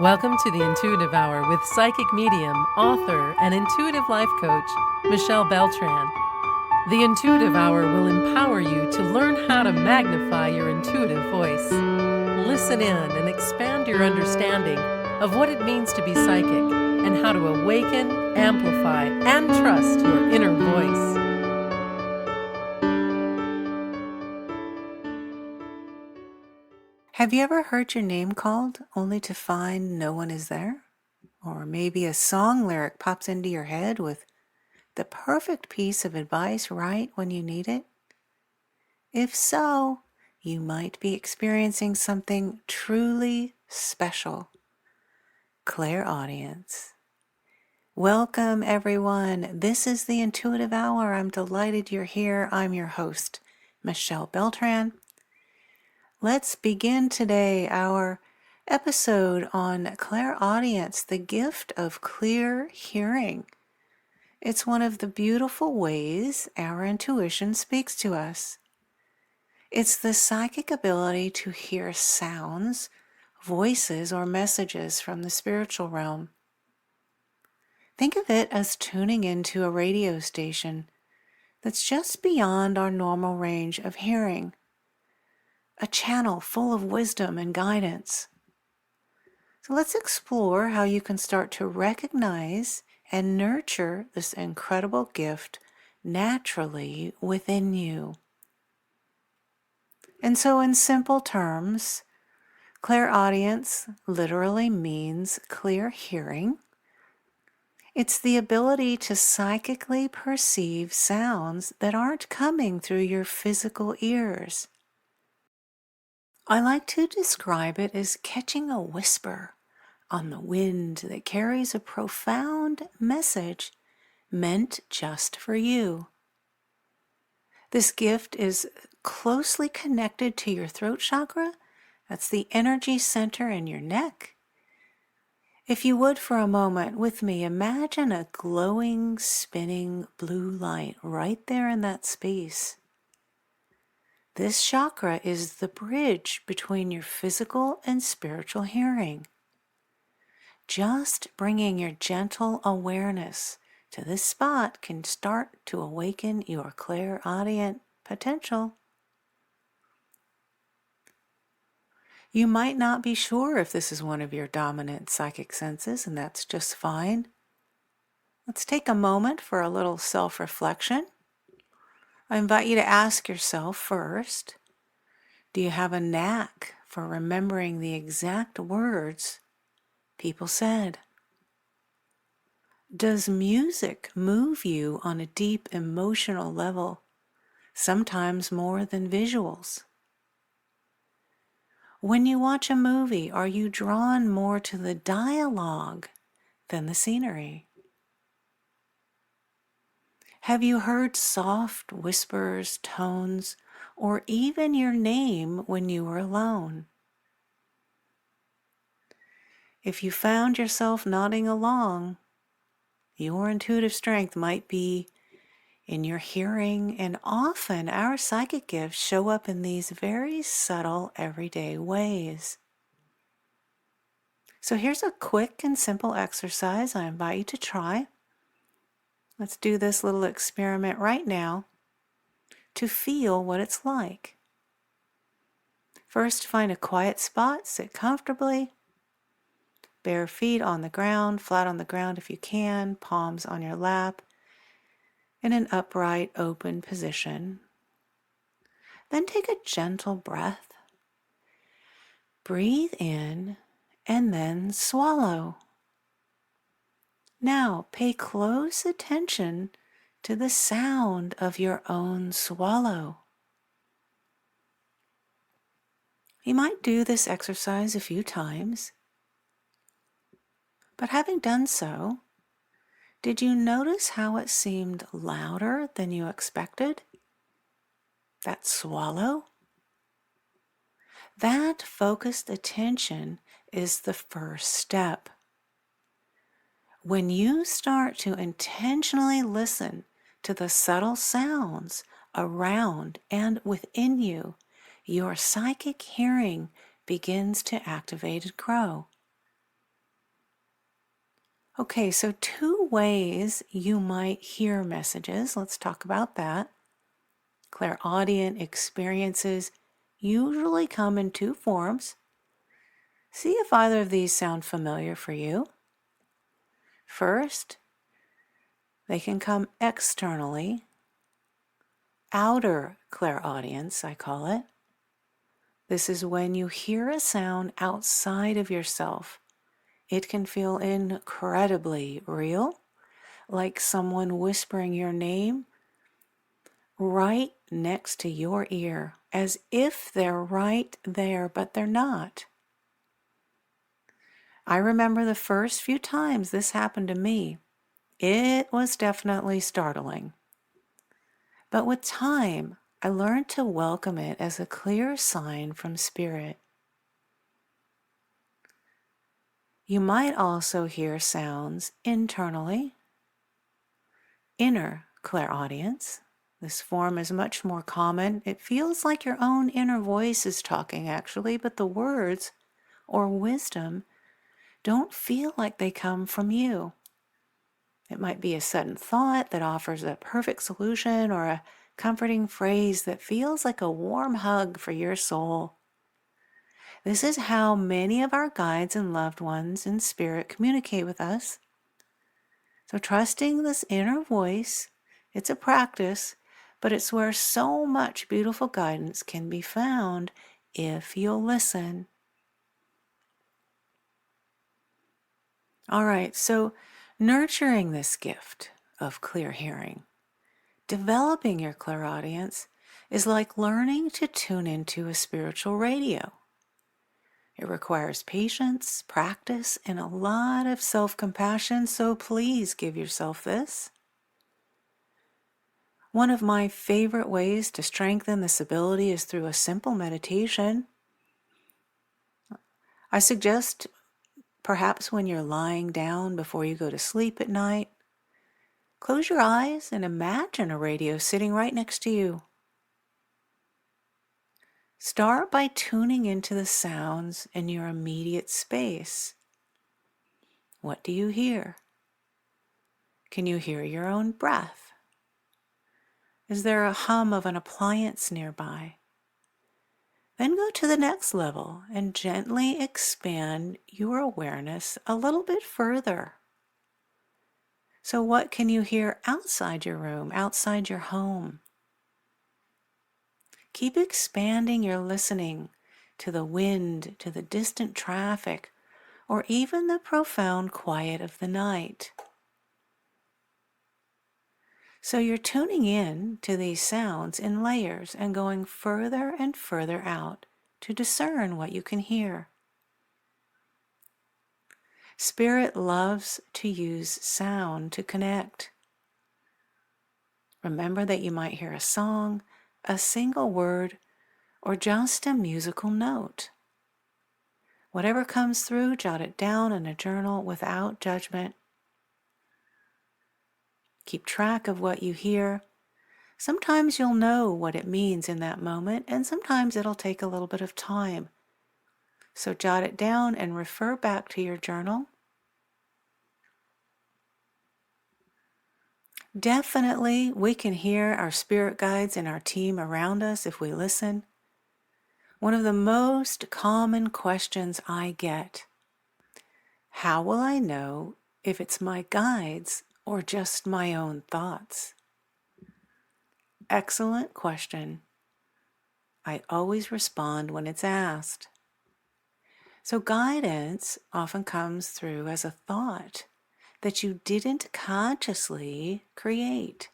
Welcome to the Intuitive Hour with psychic medium, author, and intuitive life coach, Michelle Beltran. The Intuitive Hour will empower you to learn how to magnify your intuitive voice. Listen in and expand your understanding of what it means to be psychic and how to awaken, amplify, and trust your inner voice. Have you ever heard your name called only to find no one is there? Or maybe a song lyric pops into your head with the perfect piece of advice right when you need it? If so, you might be experiencing something truly special. Clairaudience. Welcome, everyone. This is the Intuitive Hour. I'm delighted you're here. I'm your host, Michelle Beltran. Let's begin today our episode on clairaudience, the gift of clear hearing. It's one of the beautiful ways our intuition speaks to us. It's the psychic ability to hear sounds, voices, or messages from the spiritual realm. Think of it as tuning into a radio station that's just beyond our normal range of hearing. A channel full of wisdom and guidance. So let's explore how you can start to recognize and nurture this incredible gift naturally within you. And so in simple terms, clairaudience literally means clear hearing. It's the ability to psychically perceive sounds that aren't coming through your physical ears. I like to describe it as catching a whisper on the wind that carries a profound message meant just for you. This gift is closely connected to your throat chakra. That's the energy center in your neck. If you would, for a moment with me, imagine a glowing, spinning blue light right there in that space. This chakra is the bridge between your physical and spiritual hearing. Just bringing your gentle awareness to this spot can start to awaken your clairaudient potential. You might not be sure if this is one of your dominant psychic senses, and that's just fine. Let's take a moment for a little self-reflection. I invite you to ask yourself first, do you have a knack for remembering the exact words people said? Does music move you on a deep emotional level, sometimes more than visuals? When you watch a movie, are you drawn more to the dialogue than the scenery? Have you heard soft whispers, tones, or even your name when you were alone? If you found yourself nodding along, your intuitive strength might be in your hearing, and often our psychic gifts show up in these very subtle, everyday ways. So here's a quick and simple exercise I invite you to try. Let's do this little experiment right now to feel what it's like. First, find a quiet spot, sit comfortably, bare feet on the ground, flat on the ground if you can, palms on your lap, in an upright, open position. Then take a gentle breath. Breathe in and then swallow. Now pay close attention to the sound of your own swallow. You might do this exercise a few times, but having done so, did you notice how it seemed louder than you expected? That swallow? That focused attention is the first step. When you start to intentionally listen to the subtle sounds around and within you, your psychic hearing begins to activate and grow. Okay, so two ways you might hear messages. Let's talk about that. Clairaudient experiences usually come in two forms. See if either of these sound familiar for you. First, they can come externally. Outer clairaudience, I call it. This is when you hear a sound outside of yourself. It can feel incredibly real, like someone whispering your name right next to your ear, as if they're right there, but they're not. I remember the first few times this happened to me. It was definitely startling. But with time, I learned to welcome it as a clear sign from Spirit. You might also hear sounds internally. Inner clairaudience. This form is much more common. It feels like your own inner voice is talking, actually, but the words or wisdom don't feel like they come from you. It might be a sudden thought that offers a perfect solution or a comforting phrase that feels like a warm hug for your soul. This is how many of our guides and loved ones in spirit communicate with us. So trusting this inner voice, it's a practice, but it's where so much beautiful guidance can be found if you'll listen. All right, so nurturing this gift of clear hearing, developing your clairaudience is like learning to tune into a spiritual radio. It requires patience, practice, and a lot of self-compassion, so please give yourself this. One of my favorite ways to strengthen this ability is through a simple meditation. I suggest perhaps when you're lying down before you go to sleep at night, close your eyes and imagine a radio sitting right next to you. Start by tuning into the sounds in your immediate space. What do you hear? Can you hear your own breath? Is there a hum of an appliance nearby? Then go to the next level and gently expand your awareness a little bit further. So what can you hear outside your room, outside your home? Keep expanding your listening to the wind, to the distant traffic, or even the profound quiet of the night. So you're tuning in to these sounds in layers and going further and further out to discern what you can hear. Spirit loves to use sound to connect. Remember that you might hear a song, a single word, or just a musical note. Whatever comes through, jot it down in a journal without judgment. Keep track of what you hear. Sometimes you'll know what it means in that moment, and sometimes it'll take a little bit of time. So jot it down and refer back to your journal. Definitely, we can hear our spirit guides and our team around us if we listen. One of the most common questions I get: how will I know if it's my guides or just my own thoughts? Excellent question. I always respond when it's asked. So guidance often comes through as a thought that you didn't consciously create.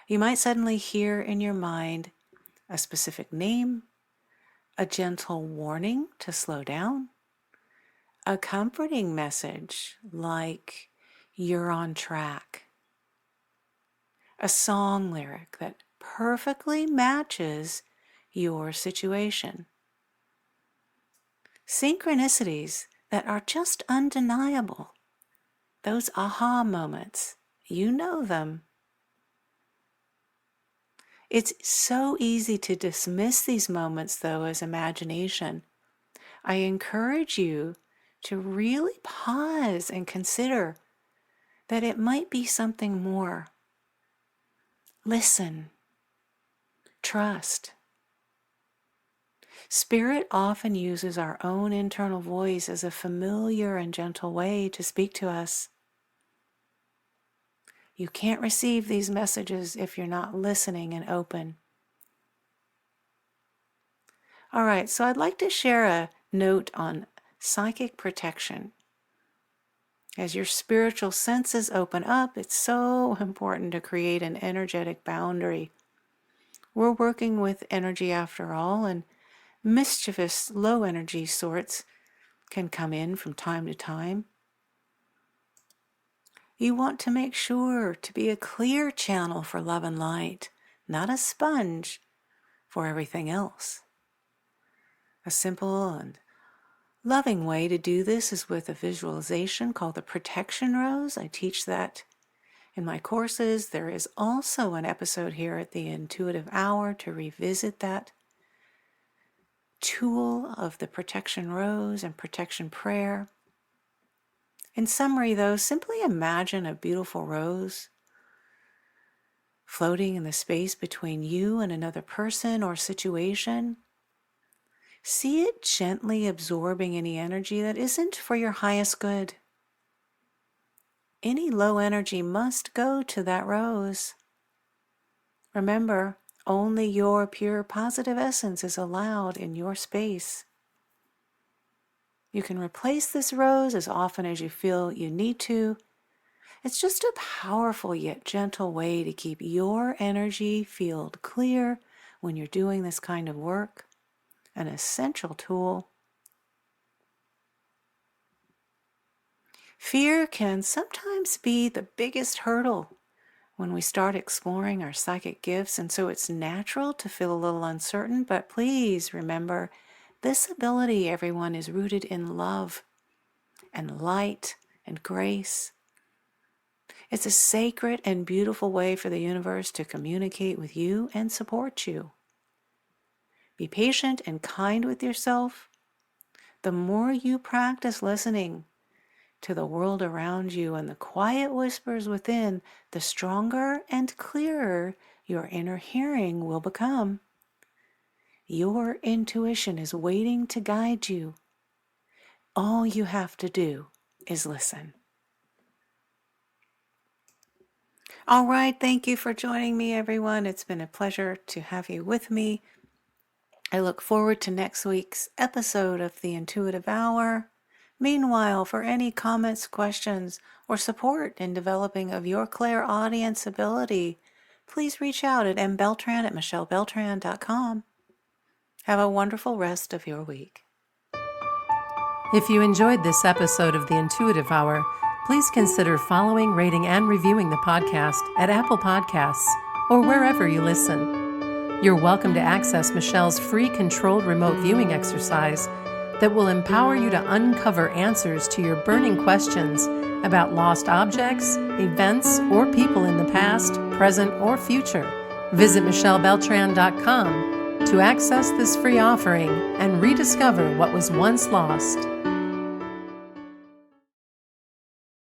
You might suddenly hear in your mind a specific name, a gentle warning to slow down, a comforting message like "you're on track," a song lyric that perfectly matches your situation. Synchronicities that are just undeniable. Those aha moments, you know them. It's so easy to dismiss these moments, though, as imagination. I encourage you to really pause and consider that it might be something more. Listen. Trust. Spirit often uses our own internal voice as a familiar and gentle way to speak to us. You can't receive these messages if you're not listening and open. All right, so I'd like to share a note on psychic protection. As your spiritual senses open up, it's so important to create an energetic boundary. We're working with energy after all, and mischievous low energy sorts can come in from time to time. You want to make sure to be a clear channel for love and light, not a sponge for everything else. A simple and loving way to do this is with a visualization called the protection rose. I teach that in my courses. There is also an episode here at the Intuitive Hour to revisit that tool of the protection rose and protection prayer. In summary, though, simply imagine a beautiful rose floating in the space between you and another person or situation. See it gently absorbing any energy that isn't for your highest good. Any low energy must go to that rose. Remember, only your pure positive essence is allowed in your space. You can replace this rose as often as you feel you need to. It's just a powerful yet gentle way to keep your energy field clear when you're doing this kind of work. An essential tool. Fear can sometimes be the biggest hurdle when we start exploring our psychic gifts, and so it's natural to feel a little uncertain, but please remember, this ability, everyone, is rooted in love and light and grace. It's a sacred and beautiful way for the universe to communicate with you and support you. Be patient and kind with yourself. The more you practice listening to the world around you and the quiet whispers within, the stronger and clearer your inner hearing will become. Your intuition is waiting to guide you. All you have to do is listen. All right, thank you for joining me, everyone. It's been a pleasure to have you with me. I look forward to next week's episode of the Intuitive Hour. Meanwhile, for any comments, questions, or support in developing of your clairaudience ability, please reach out at mbeltran@michellebeltran.com. Have a wonderful rest of your week. If you enjoyed this episode of the Intuitive Hour, please consider following, rating, and reviewing the podcast at Apple Podcasts or wherever you listen. You're welcome to access Michelle's free controlled remote viewing exercise that will empower you to uncover answers to your burning questions about lost objects, events, or people in the past, present, or future. Visit michellebeltran.com to access this free offering and rediscover what was once lost.